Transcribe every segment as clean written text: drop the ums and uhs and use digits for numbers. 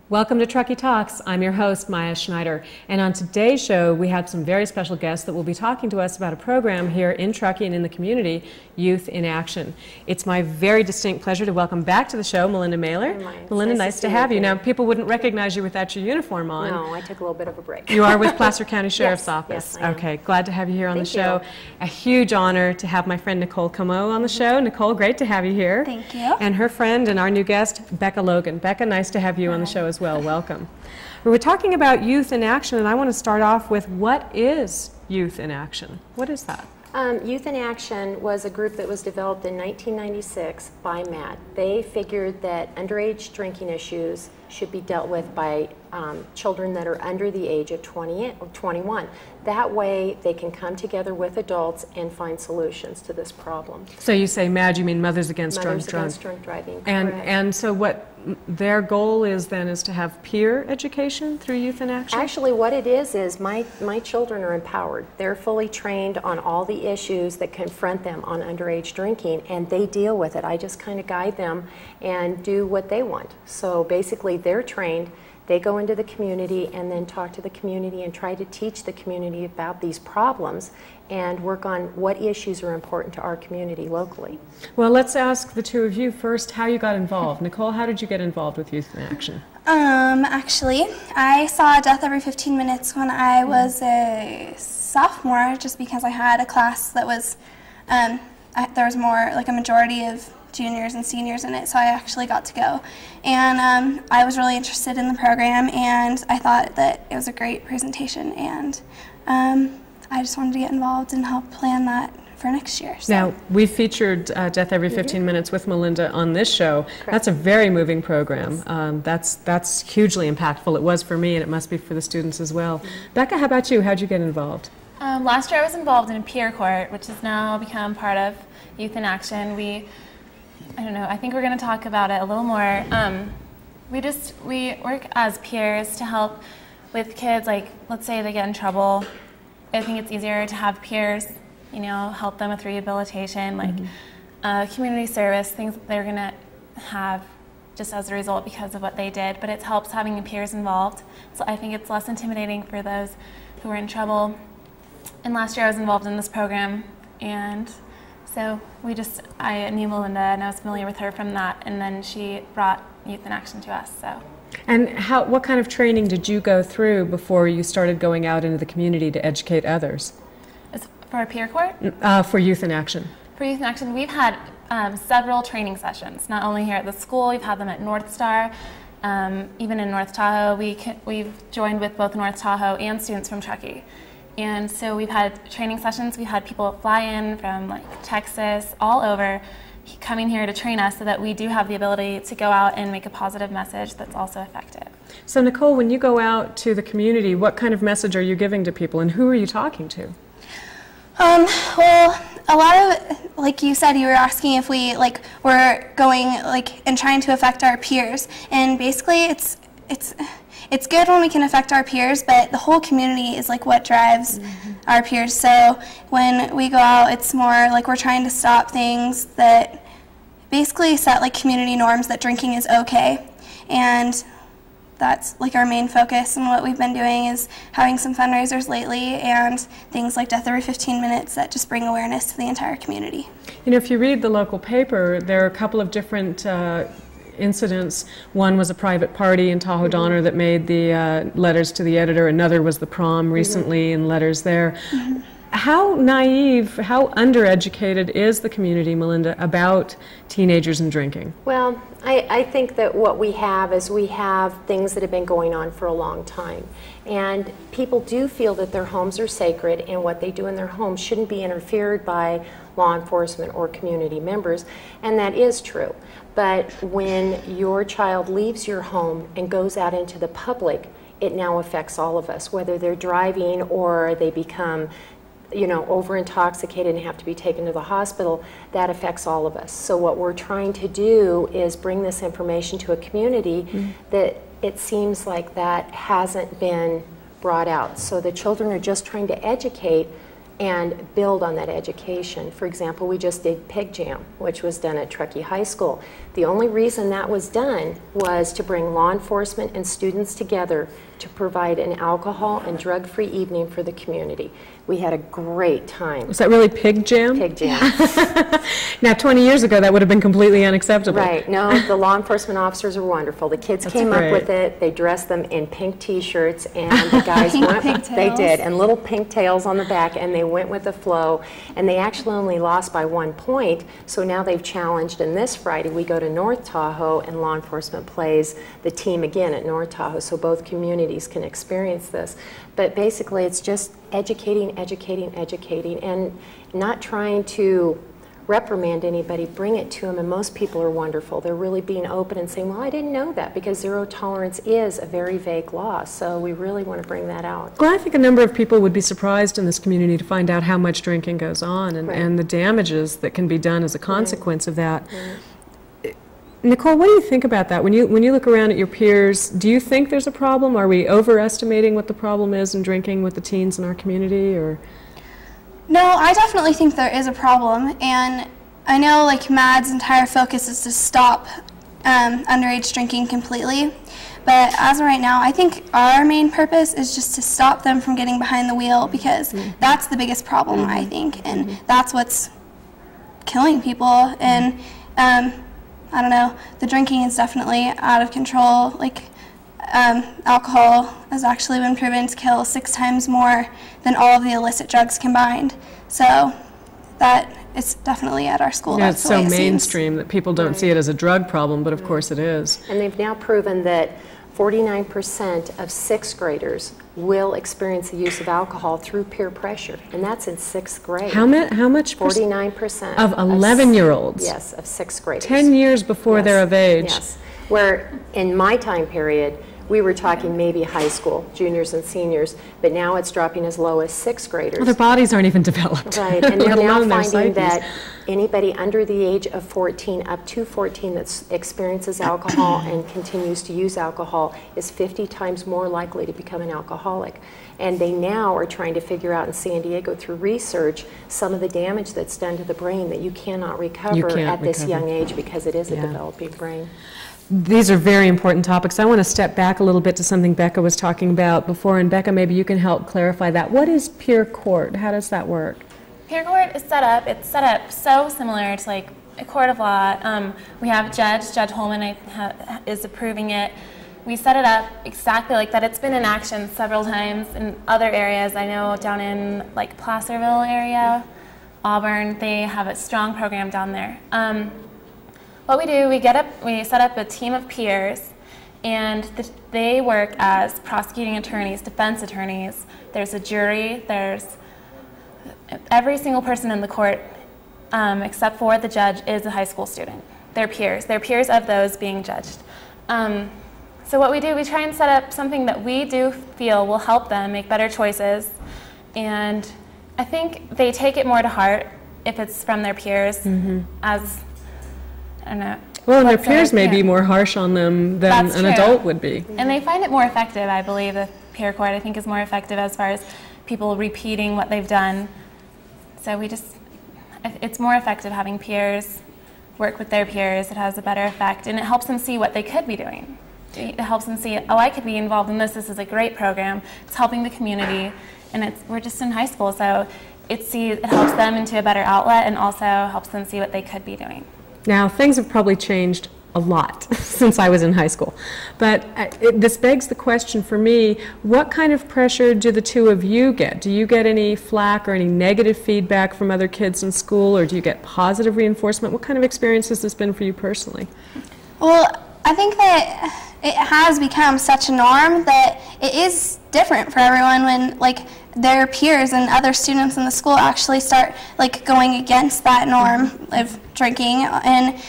Welcome to Truckee Talks. I'm your host, Maya Schneider. And on today's show, we have some very special guests that will be talking to us about a program here in Truckee and in the community, Youth in Action. It's my very distinct pleasure to welcome back to the show Melinda Mahler. Melinda, nice to have you. Now, people wouldn't recognize you without your uniform on. No, I took a little bit of a break. You are with Placer County Sheriff's Office. Yes, I am. Okay, glad to have you here on the show. Thank you. A huge honor to have my friend Nicole Comeaux on the show. Nicole, great to have you here. Thank you. And her friend and our new guest, Becka Logan. Becka, nice to have you on the show as well. Welcome. We were talking about Youth in Action, and I want to start off with what is Youth in Action? What is that? Youth in Action was a group that was developed in 1996 by Matt. They figured that underage drinking issues should be dealt with by children that are under the age of 21. That way they can come together with adults and find solutions to this problem. So you say MAD, you mean Mothers Against Mothers Drunk Against Drunk Driving. And so what their goal is then is to have peer education through Youth in Action? Actually, what it is my children are empowered. They're fully trained on all the issues that confront them on underage drinking, and they deal with it. I just kind of guide them and do what they want. So basically, they're trained. They go into the community and then talk to the community and try to teach the community about these problems and work on what issues are important to our community locally. Well, let's ask the two of you first how you got involved. Nicole, how did you get involved with Youth in Action? Actually, I saw Death Every 15 Minutes when I was a sophomore, just because I had a class that was, there was more, like a majority of juniors and seniors in it, so I actually got to go. And I was really interested in the program, and I thought that it was a great presentation, and I just wanted to get involved and help plan that for next year. So. Now, we've featured Death Every 15 Minutes with Melinda on this show. Correct. That's a very moving program. That's hugely impactful. It was for me, and it must be for the students as well. Becka, how about you? How'd you get involved? Last year I was involved in a peer court, which has now become part of Youth in Action. I don't know, I think we're going to talk about it a little more. We work as peers to help with kids, like, let's say they get in trouble. I think it's easier to have peers, help them with rehabilitation, like community service, things that they're going to have just as a result because of what they did. But it helps having peers involved. So I think it's less intimidating for those who are in trouble. And last year I was involved in this program, and so I knew Melinda, and I was familiar with her from that, and then she brought Youth in Action to us. So. And what kind of training did you go through before you started going out into the community to educate others? For a peer court? For Youth in Action. For Youth in Action, we've had several training sessions, not only here at the school, we've had them at North Star, even in North Tahoe. We've joined with both North Tahoe and students from Truckee. And so we've had training sessions, we've had people fly in from like Texas, all over, coming here to train us so that we do have the ability to go out and make a positive message that's also effective. So Nicole, when you go out to the community, what kind of message are you giving to people, and who are you talking to? Well, a lot of, like you said, you were asking if we were going and trying to affect our peers, and basically it's good when we can affect our peers, but the whole community is like what drives our peers. So when we go out, it's more like we're trying to stop things that basically set like community norms that drinking is okay. And that's like our main focus, and what we've been doing is having some fundraisers lately and things like Death Every 15 Minutes that just bring awareness to the entire community. If you read the local paper, there are a couple of different incidents. One was a private party in Tahoe Donner that made the letters to the editor. Another was the prom recently and letters there. How naive, how undereducated is the community, Melinda, about teenagers and drinking? Well, I think that what we have is we have things that have been going on for a long time. And people do feel that their homes are sacred, and what they do in their homes shouldn't be interfered by law enforcement or community members, and that is true. But when your child leaves your home and goes out into the public, it now affects all of us, whether they're driving or they become over intoxicated and have to be taken to the hospital. That affects all of us. So what we're trying to do is bring this information to a community that it seems like that hasn't been brought out. So the children are just trying to educate and build on that education. For example, we just did Pig Jam, which was done at Truckee High School. The only reason that was done was to bring law enforcement and students together to provide an alcohol and drug-free evening for the community. We had a great time. Was that really Pig Jam? Pig Jam. Now, 20 years ago, that would have been completely unacceptable. Right. No, the law enforcement officers were wonderful. The kids came great. up with it. They dressed them in pink T-shirts, and the guys Pink went. pigtails. They did, and little pink tails on the back, and they went with the flow. And they actually only lost by 1 point. So now they've challenged. And this Friday, we go to North Tahoe, and law enforcement plays the team again at North Tahoe, so both communities can experience this. But basically, it's just educating, and not trying to reprimand anybody, bring it to them, and most people are wonderful. They're really being open and saying, well, I didn't know that, because zero tolerance is a very vague law, so we really want to bring that out. Well, I think a number of people would be surprised in this community to find out how much drinking goes on and, Right. and the damages that can be done as a consequence of that. Nicole, what do you think about that? When you look around at your peers, do you think there's a problem? Are we overestimating what the problem is in drinking with the teens in our community, or? No, I definitely think there is a problem, and I know like MAD's entire focus is to stop underage drinking completely, but as of right now, I think our main purpose is just to stop them from getting behind the wheel, because that's the biggest problem, I think, and that's what's killing people. And I don't know, the drinking is definitely out of control. Like, alcohol has actually been proven to kill 6 times more than all of the illicit drugs combined. So that it's definitely at our school. Yeah, That's it's the so way it seems. mainstream that people don't see it as a drug problem, but of course it is. And they've now proven that 49% of 6th graders will experience the use of alcohol through peer pressure, and that's in 6th grade. How much? 49% of 11-year-olds? Yes, of 6th graders. 10 years before they're of age. Yes. Where in my time period, we were talking maybe high school, juniors and seniors, but now it's dropping as low as 6th graders. Well, their bodies aren't even developed. Right, and they're let now alone their finding psyches. that anybody under the age of 14 up to 14 that experiences alcohol and continues to use alcohol is 50 times more likely to become an alcoholic. And they now are trying to figure out in San Diego through research some of the damage that's done to the brain that you cannot recover at this young age, because it is a developing brain. These are very important topics. I want to step back a little bit to something Becka was talking about before, and Becka, maybe you can help clarify that. What is peer court? How does that work? Peer court is set up. It's set up so similar to like a court of law. We have Judge Holman is approving it. We set it up exactly like that. It's been in action several times in other areas. I know down in like Placerville area, Auburn, they have a strong program down there. What we do, we set up a team of peers, and they work as prosecuting attorneys, defense attorneys. There's a jury. There's every single person in the court, except for the judge, is a high school student. They're peers. They're peers of those being judged. So what we do, we try and set up something that we do feel will help them make better choices, and I think they take it more to heart if it's from their peers, as, I don't know. Well, and their peers may be more harsh on them than an adult would be. And they find it more effective, I believe. The peer court, I think, is more effective as far as people repeating what they've done. So it's more effective having peers work with their peers. It has a better effect, and it helps them see what they could be doing. It helps them see, oh, I could be involved in this. This is a great program. It's helping the community, and we're just in high school, so it helps them into a better outlet, and also helps them see what they could be doing. Now, things have probably changed a lot since I was in high school, but this begs the question for me, what kind of pressure do the two of you get? Do you get any flack or any negative feedback from other kids in school, or do you get positive reinforcement? What kind of experience has this been for you personally? Well, I think that it has become such a norm that it is different for everyone when like their peers and other students in the school actually start like going against that norm of drinking. And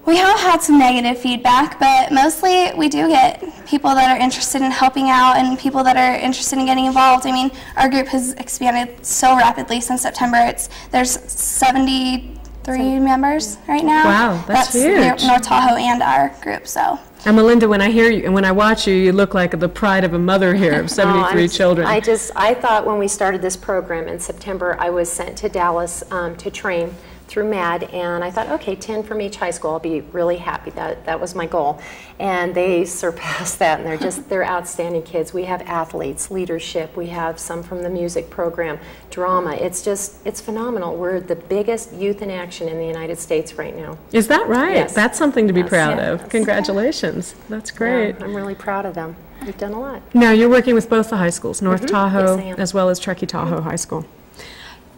we have had some negative feedback, but mostly we do get people that are interested in helping out and people that are interested in getting involved. I mean, our group has expanded so rapidly since September. There's 73 members right now. Wow, that's huge. North Tahoe and our group, so. And Melinda, when I hear you and when I watch you, you look like the pride of a mother here of 73 children. I thought when we started this program in September, I was sent to Dallas to train through MAD, and I thought, okay, 10 from each high school, I'll be really happy. That was my goal. And they surpassed that, and they're outstanding kids. We have athletes, leadership, we have some from the music program, drama. It's phenomenal. We're the biggest youth in action in the United States right now. Is that right? Yes. That's something to be proud Yes. of. Congratulations. That's great. Yeah, I'm really proud of them. We've done a lot. Now, you're working with both the high schools, North Tahoe Yes, I am. as well as Truckee Tahoe High School.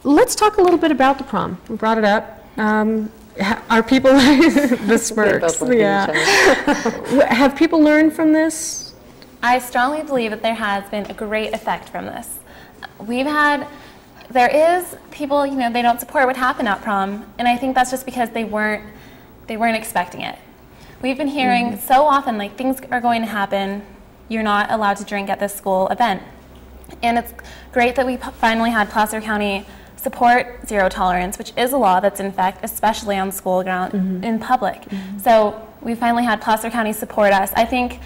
Let's talk a little bit about the prom. We brought it up. Are people, the smirks, yeah. Have people learned from this? I strongly believe that there has been a great effect from this. There is people, they don't support what happened at prom, and I think that's just because they weren't expecting it. We've been hearing so often, like, things are going to happen, you're not allowed to drink at this school event. And it's great that we finally had Placer County support zero tolerance, which is a law that's in effect, especially on school ground in public. So we finally had Placer County support us. I think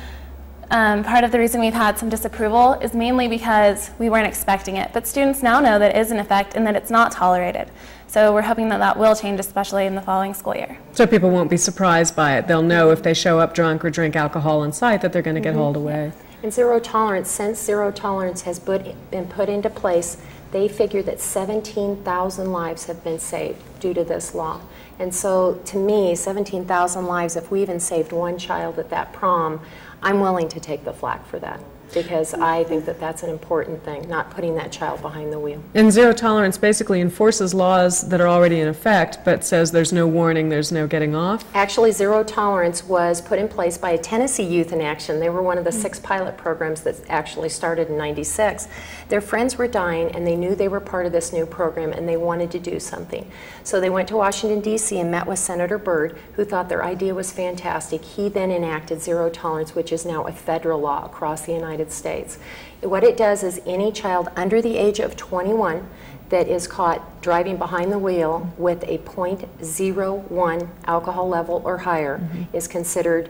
part of the reason we've had some disapproval is mainly because we weren't expecting it. But students now know that it is in effect and that it's not tolerated. So we're hoping that that will change, especially in the following school year. So people won't be surprised by it. They'll know if they show up drunk or drink alcohol on site that they're going to get hauled away. And zero tolerance, since zero tolerance has been put into place, they figure that 17,000 lives have been saved due to this law. And so to me, 17,000 lives, if we even saved one child at that prom, I'm willing to take the flak for that, because I think that that's an important thing, not putting that child behind the wheel. And zero tolerance basically enforces laws that are already in effect, but says there's no warning, there's no getting off. Actually, zero tolerance was put in place by a Tennessee Youth in Action. They were one of the 6 pilot programs that actually started in '96. Their friends were dying, and they knew they were part of this new program, and they wanted to do something. So they went to Washington, D.C. and met with Senator Byrd, who thought their idea was fantastic. He then enacted zero tolerance, which is now a federal law across the United States. What it does is any child under the age of 21 that is caught driving behind the wheel with a .01 alcohol level or higher is considered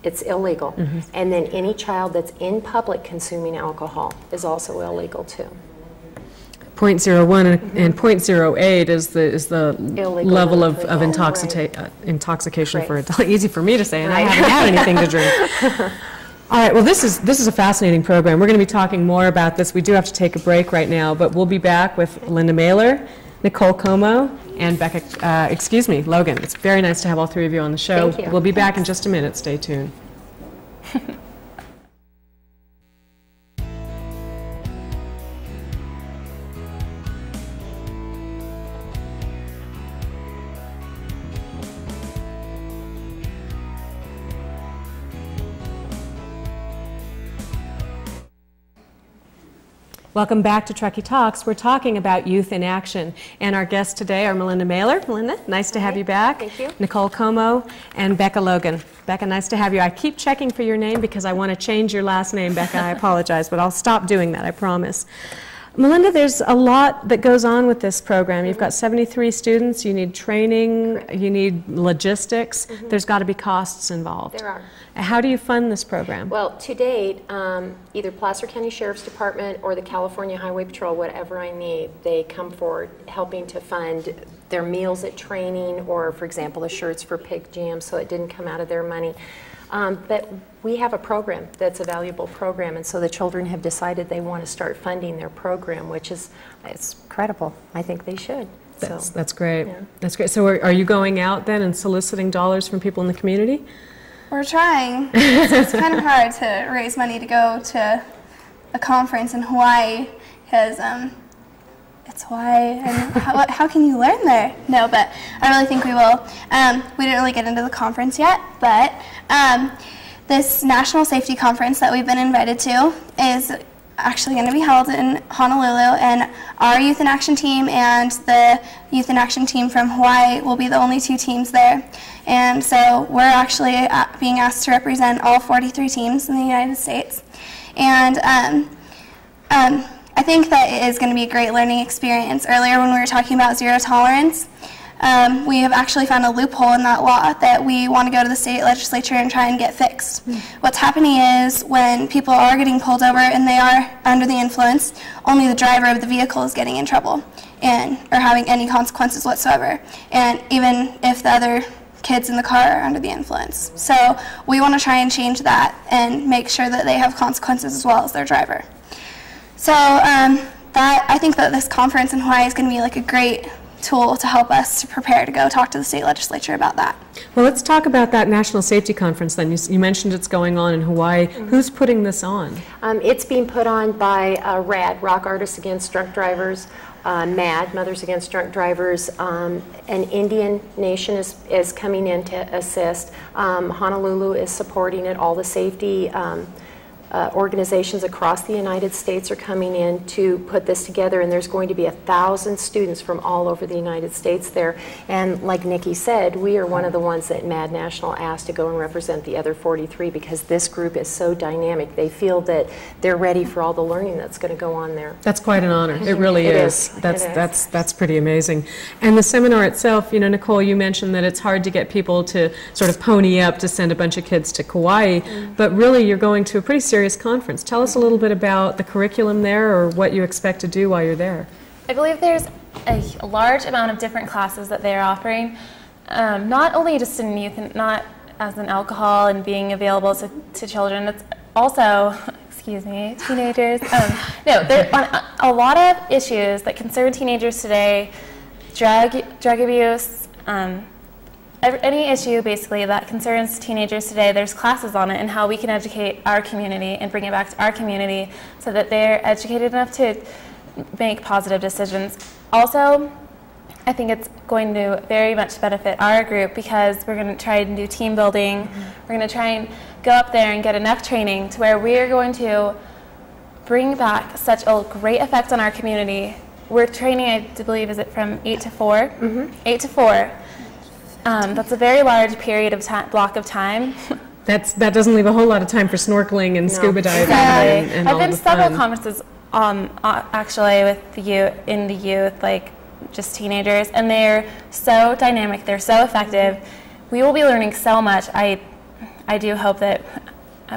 it's illegal. And then any child that's in public consuming alcohol is also illegal too. .01 and .08 is the Illegal level of right. intoxication Right. for adults. Easy for me to say, and I haven't had anything to drink. All right, well, this is a fascinating program. We're going to be talking more about this. We do have to take a break right now, but we'll be back with Melinda Mahler, Nicole Comeaux, and Becka, Logan. It's very nice to have all three of you on the show. Thank you. We'll be back in just a minute. Stay tuned. Welcome back to Truckee Talks. We're talking about youth in action, and our guests today are Melinda Mahler. Melinda, nice to have you back. Thank you. Nicole Comeaux and Becka Logan. Becka, nice to have you. I keep checking for your name because I want to change your last name, Becka. I apologize, but I'll stop doing that, I promise. Melinda, there's a lot that goes on with this program. You've got 73 students, you need training, Correct. you need logistics. There's got to be costs involved. There are. How do you fund this program? Well, to date, either Placer County Sheriff's Department or the California Highway Patrol, whatever I need, they come forward helping to fund their meals at training or, for example, the shirts for Pig Jam, so it didn't come out of their money. But we have a program that's a valuable program, and so the children have decided they want to start funding their program, which is it's credible. I think they should. That's great. Yeah. That's great. So are you going out then and soliciting dollars from people in the community? We're trying. It's kind of hard to raise money to go to a conference in Hawaii because it's Hawaii, and how can you learn there? No, but I really think we will. We didn't really get into the conference yet, but this National Safety Conference that we've been invited to is actually going to be held in Honolulu, and our Youth in Action team and the Youth in Action team from Hawaii will be the only 2 teams there. And so we're actually being asked to represent all 43 teams in the United States. And I think that it is going to be a great learning experience. Earlier when we were talking about zero tolerance, we have actually found a loophole in that law that we want to go to the state legislature and try and get fixed. What's happening is when people are getting pulled over and they are under the influence, only the driver of the vehicle is getting in trouble and or having any consequences whatsoever. And even if the other kids in the car are under the influence. So we want to try and change that and make sure that they have consequences as well as their driver. So I think that this conference in Hawaii is going to be like a great tool to help us to prepare to go talk to the state legislature about that. Well, let's talk about that National Safety Conference then. You mentioned it's going on in Hawaii. Who's putting this on? It's being put on by RAD, Rock Artists Against Drunk Drivers, MAD, Mothers Against Drunk Drivers. An Indian nation is coming in to assist. Honolulu is supporting it. All the safety organizations across the United States are coming in to put this together, and there's going to be 1,000 students from all over the United States there. And like Nikki said, we are one of the ones that MAD National asked to go and represent the other 43 because this group is so dynamic. They feel that they're ready for all the learning that's going to go on there. That's quite an honor. It really is. That's pretty amazing. And the seminar itself, you know, Nicole, you mentioned that it's hard to get people to sort of pony up to send a bunch of kids to Kauai, but really you're going to a pretty serious conference. Tell us a little bit about the curriculum there or what you expect to do while you're there. I believe there's a large amount of different classes that they're offering, not only just in youth and not as in alcohol and being available to children, it's also, excuse me, teenagers. No, there are a lot of issues that concern teenagers today, drug abuse, any issue basically that concerns teenagers today, there's classes on it and how we can educate our community and bring it back to our community so that they're educated enough to make positive decisions. Also, I think it's going to very much benefit our group because we're going to try and do team building. We're going to try and go up there and get enough training to where we are going to bring back such a great effect on our community. We're training, I believe, is it from 8 to 4? 8 to 4. That's a very large period of block of time. That doesn't leave a whole lot of time for snorkeling and scuba diving. Exactly. And I've all been to the several fun. conferences actually with the youth, like just teenagers, and they're so dynamic. They're so effective. We will be learning so much. I do hope that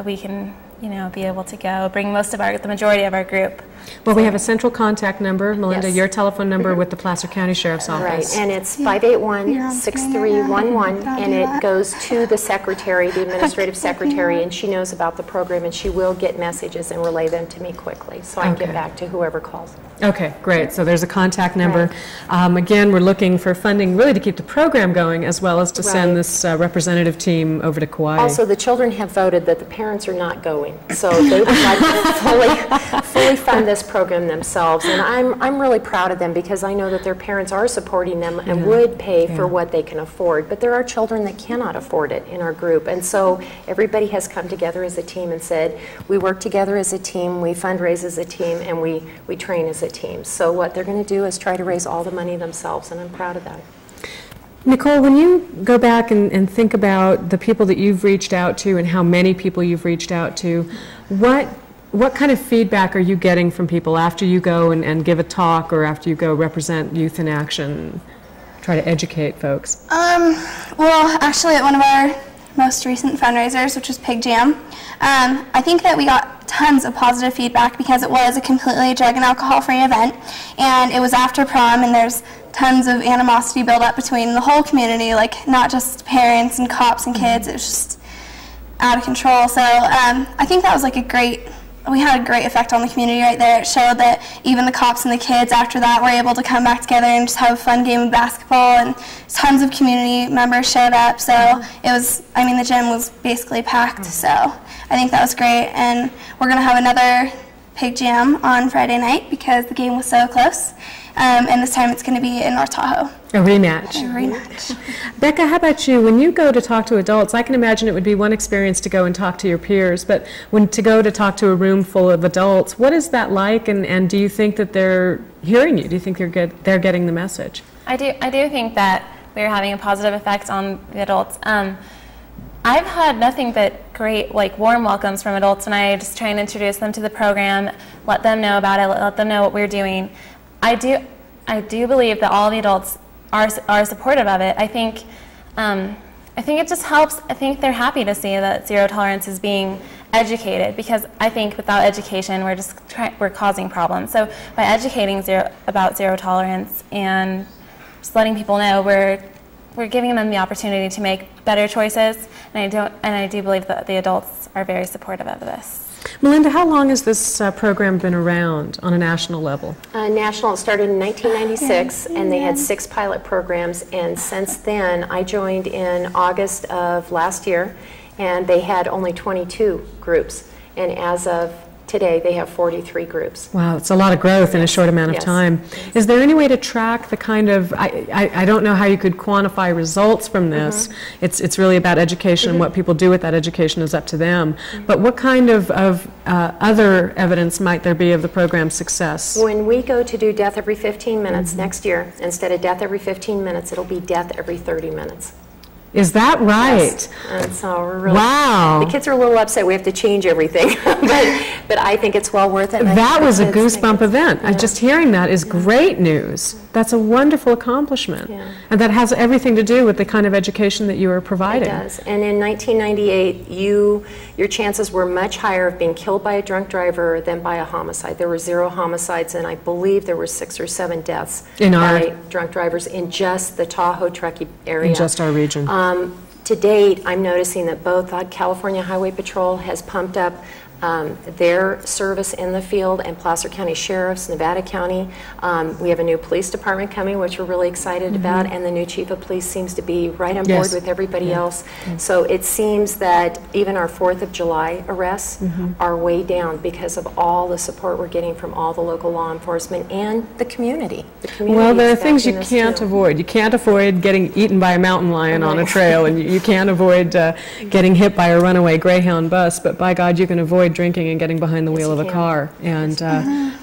we can, you know, be able to go bring the majority of our group. Well, we have a central contact number, Melinda, Yes. your telephone number with the Placer County Sheriff's Office. Right, and it's 581-6311, and it goes to the secretary, the administrative secretary, and she knows about the program, and she will get messages and relay them to me quickly, so I can get back to whoever calls. Okay, great. So there's a contact number. Again, we're looking for funding really to keep the program going as well as to send this representative team over to Kauai. Also, the children have voted that the parents are not going, so they would like to fully fund this program themselves, and I'm really proud of them because I know that their parents are supporting them and would pay for what they can afford, but there are children that cannot afford it in our group, and so everybody has come together as a team and said, we work together as a team, we fundraise as a team, and we train as a team. So what they're going to do is try to raise all the money themselves, and I'm proud of that. Nicole, when you go back and think about the people that you've reached out to and how many people you've reached out to, what kind of feedback are you getting from people after you go and give a talk or after you go represent Youth in Action, try to educate folks? Well, actually at one of our most recent fundraisers, which was Pig Jam, I think that we got tons of positive feedback because it was a completely drug and alcohol-free event, and it was after prom, and there's tons of animosity built up between the whole community, like not just parents and cops and kids. It was just out of control. So I think that was like we had a great effect on the community right there. It showed that even the cops and the kids after that were able to come back together and just have a fun game of basketball, and tons of community members showed up. So it was, I mean, the gym was basically packed. So I think that was great, and we're going to have another Pig Jam on Friday night because the game was so close. And this time it's going to be in North Tahoe. A rematch. A rematch. Becka, how about you? When you go to talk to adults, I can imagine it would be one experience to go and talk to your peers, but to go to talk to a room full of adults, what is that like, and do you think that they're hearing you? Do you think they're getting the message? I do think that we're having a positive effect on the adults. I've had nothing but great, warm welcomes from adults, and I just try and introduce them to the program, let them know about it, let them know what we're doing. I do believe that all the adults are supportive of it. I think it just helps. I think they're happy to see that zero tolerance is being educated, because I think without education we're causing problems. So by educating about zero tolerance and just letting people know, we're giving them the opportunity to make better choices, and I do believe that the adults are very supportive of this. Melinda, how long has this program been around on a national level? National, it started in 1996, and they had 6 pilot programs, and since then, I joined in August of last year, and they had only 22 groups, and as of today, they have 43 groups. Wow, it's a lot of growth in a short amount of Yes. time. Is there any way to track the kind of, I don't know how you could quantify results from this. It's really about education, and what people do with that education is up to them. But what kind of other evidence might there be of the program's success? When we go to do death every 15 minutes next year, instead of death every 15 minutes, it'll be death every 30 minutes. Is that right? Yes. And so we're really, Wow. the kids are a little upset we have to change everything, but I think it's well worth it. and I That think was the a kids think goosebump it's- event. yeah. Just hearing that is great news. That's a wonderful accomplishment. Yeah. And that has everything to do with the kind of education that you are It providing. does. And in 1998, your chances were much higher of being killed by a drunk driver than by a homicide. There were 0 homicides, and I believe there were 6 or 7 deaths In our- by drunk drivers in just the Tahoe, Truckee area. In just our region. To date, I'm noticing that both California Highway Patrol has pumped up their service in the field, and Placer County Sheriff's, Nevada County. We have a new police department coming, which we're really excited about, and the new chief of police seems to be right on board Yes. with everybody else. So it seems that even our 4th of July arrests are way down because of all the support we're getting from all the local law enforcement and the community. The community Well, there are is things you backing us can't too. avoid. You can't avoid getting eaten by a mountain lion on a Right. trail, and you can't avoid getting hit by a runaway Greyhound bus, but by God, you can avoid drinking and getting behind the wheel of you a can. car. And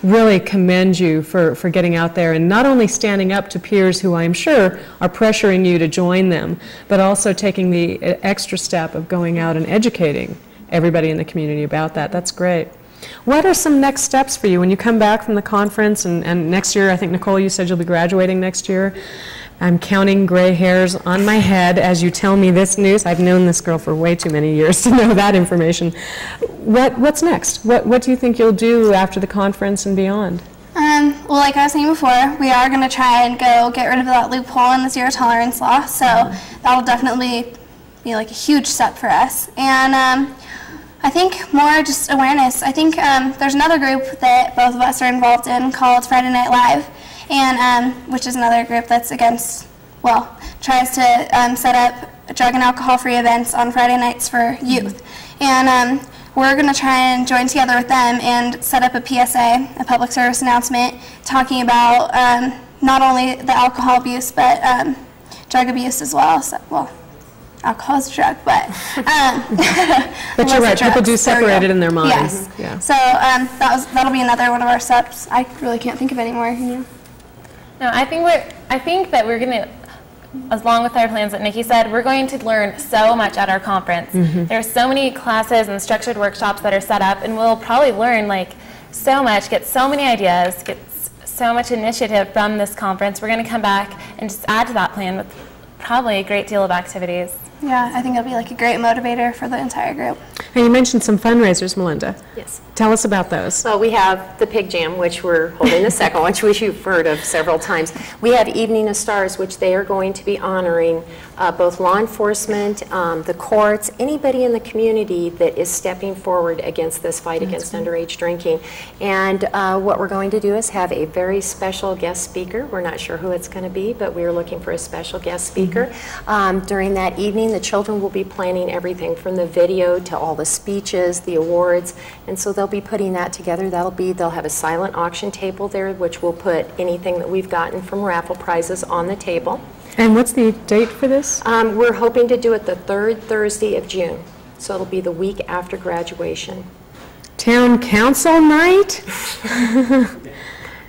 really commend you for getting out there and not only standing up to peers who I'm sure are pressuring you to join them, but also taking the extra step of going out and educating everybody in the community about that. That's great. What are some next steps for you when you come back from the conference, and next year, I think, Nicole, you said you'll be graduating next year. I'm counting gray hairs on my head as you tell me this news. I've known this girl for way too many years to know that information. What's next? What do you think you'll do after the conference and beyond? Well, like I was saying before, we are going to try and go get rid of that loophole in the zero tolerance law, so that'll definitely be like a huge step for us. And I think more just awareness. I think there's another group that both of us are involved in called Friday Night Live, and which is another group that's against, well, tries to set up drug and alcohol-free events on Friday nights for youth. And we're going to try and join together with them and set up a PSA, a public service announcement, talking about not only the alcohol abuse, but drug abuse as well. So, well, alcohol is a drug, but But you're right, people do separate it in their minds. Yes. Yeah. So that'll be another one of our steps. I really can't think of any more. Can you? No, I think that we're going to, along with our plans that Nikki said, we're going to learn so much at our conference. There's so many classes and structured workshops that are set up, and we'll probably learn like so much, get so many ideas, get so much initiative from this conference. We're going to come back and just add to that plan with probably a great deal of activities. Yeah, I think it'll be like a great motivator for the entire group. And you mentioned some fundraisers, Melinda. Yes. Tell us about those. So we have the Pig Jam, which we're holding the second one, which you've heard of several times. We have Evening of Stars, which they are going to be honoring both law enforcement, the courts, anybody in the community that is stepping forward against this fight against underage drinking. And what we're going to do is have a very special guest speaker. We're not sure who it's going to be, but we are looking for a special guest speaker. During that evening, the children will be planning everything from the video to all the speeches, the awards, and so they'll be putting that together. They'll have a silent auction table there, which will put anything that we've gotten from raffle prizes on the table. And what's the date for this? We're hoping to do it the 3rd Thursday of June, so it'll be the week after graduation. Town council night?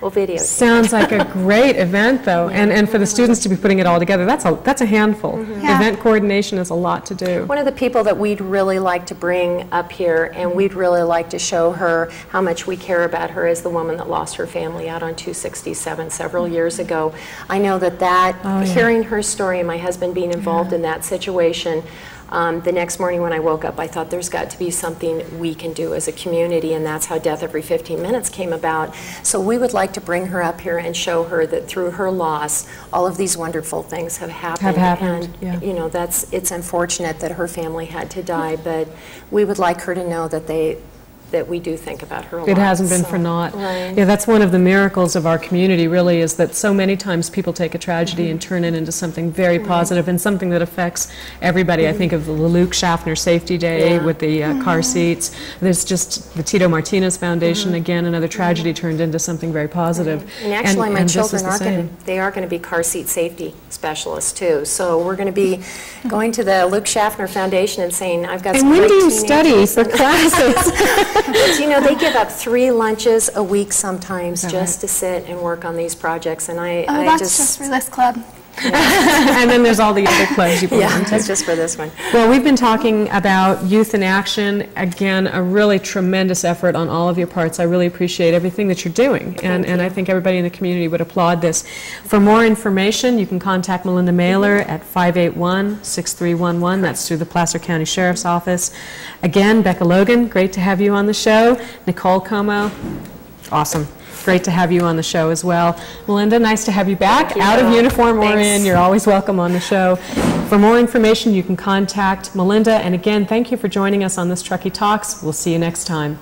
We'll video. Sounds like a great event, though, and for the students to be putting it all together, that's a handful. Yeah. Event coordination is a lot to do. One of the people that we'd really like to bring up here, and we'd really like to show her how much we care about her, is the woman that lost her family out on 267 several years ago. I know that hearing her story and my husband being involved in that situation, the next morning when I woke up, I thought there's got to be something we can do as a community, and that's how Death Every 15 Minutes came about. So we would like to bring her up here and show her that through her loss, all of these wonderful things have happened. And, you know, it's unfortunate that her family had to die, but we would like her to know that we do think about her a lot. It hasn't been for naught. Right. Yeah, that's one of the miracles of our community, really, is that so many times people take a tragedy and turn it into something very positive and something that affects everybody. I think of the Luke Schaffner Safety Day with the car seats. There's just the Tito Martinez Foundation, again, another tragedy turned into something very positive. And actually, my children are going to be car seat safety specialists, too. So we're going to be going to the Luke Schaffner Foundation and saying, I've got some And when great do you teenagers. study for classes? But, you know, they give up 3 lunches a week sometimes just to sit and work on these projects, and that's just for this club. And then there's all the other clubs you belong to. That's just for this one. Well, we've been talking about Youth in Action. Again, a really tremendous effort on all of your parts. I really appreciate everything that you're doing, and I think everybody in the community would applaud this. For more information, you can contact Melinda Mahler at 581-6311. That's through the Placer County Sheriff's Office. Again, Becka Logan, great to have you on the show. Nicole Comeaux, awesome. Great to have you on the show as well. Melinda, nice to have you back. Out of uniform or in, you're always welcome on the show. For more information, you can contact Melinda. And again, thank you for joining us on this Truckee Talks. We'll see you next time.